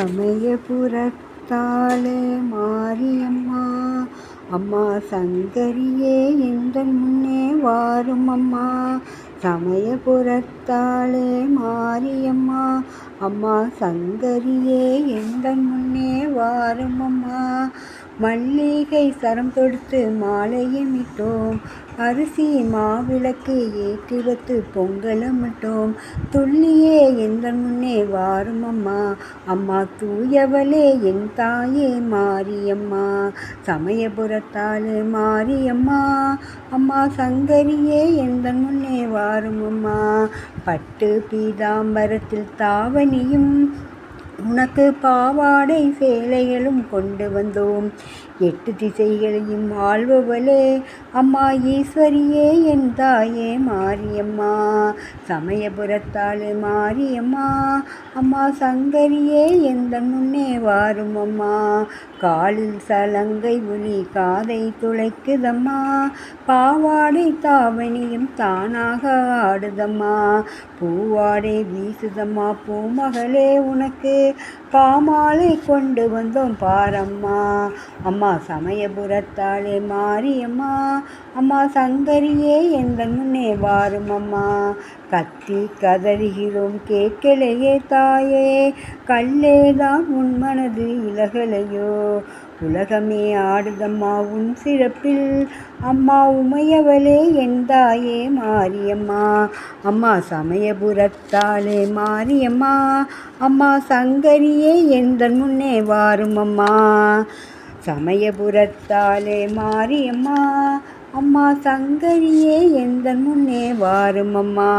சமயபுரத்தாலே மாரியம்மா அம்மா சங்கரியே எந்தன் முன்னே வாரும் அம்மா. சமயபுரத்தாலே மாரியம்மா அம்மா சங்கரியே எந்தன் முன்னே வாரும் அம்மா. மல்லிகை சரம் தொடுத்து மாலையமிட்டோம், அரிசி மாவிளக்கு ஏற்றி வைத்து பொங்கலமிட்டோம். துள்ளியே எந்தன் முன்னே வாரும் அம்மா. அம்மா தூயவளே என் தாயே மாரியம்மா. சமயபுரத்தாலே மாரியம்மா அம்மா சங்கரியே எந்தன் முன்னே வாரும் அம்மா. பட்டு பீதாம்பரத்தில் தாவணியும் உனக்கு பாவாடை சேலைகளும் கொண்டு வந்தோம். 8 திசைகளையும் ஆள்பவளே அம்மா ஈஸ்வரியே என் தாயே மாரியம்மா. சமயபுரத்தாலே மாரியம்மா அம்மா சங்கரியே எந்தன் முன்னே வாரும் அம்மா. காலில் சலங்கை ஒலி காதை துளைக்குதம்மா, பாவாடை தாவணியும் தானாக ஆடுதம்மா. பூவாடை வீசுதம்மா பூமகளே உனக்கு பாமாலை கொண்டு வந்தோம் பாரம்மா. அம்மா சமயபுரத்தாலே மாரியம்மா அம்மா சங்கரியே எந்தன் முன்னே வாரும் அம்மா. கத்தி கதறுகிறோம் கேட்கலையே தாயே, கல்லேதான் உன் மனது இலகலையோ. உலகமே ஆடுதம்மா உன் சிறப்பில் அம்மா உமையவளே என் தாயே மாரியம்மா. அம்மா சமயபுரத்தாலே மாரியம்மா அம்மா சங்கரியே எந்தன் முன்னே வாரும் அம்மா. சமயபுரத்தாலே மாரியம்மா அம்மா சங்கரியே எந்தன் முன்னே வாரும் அம்மா.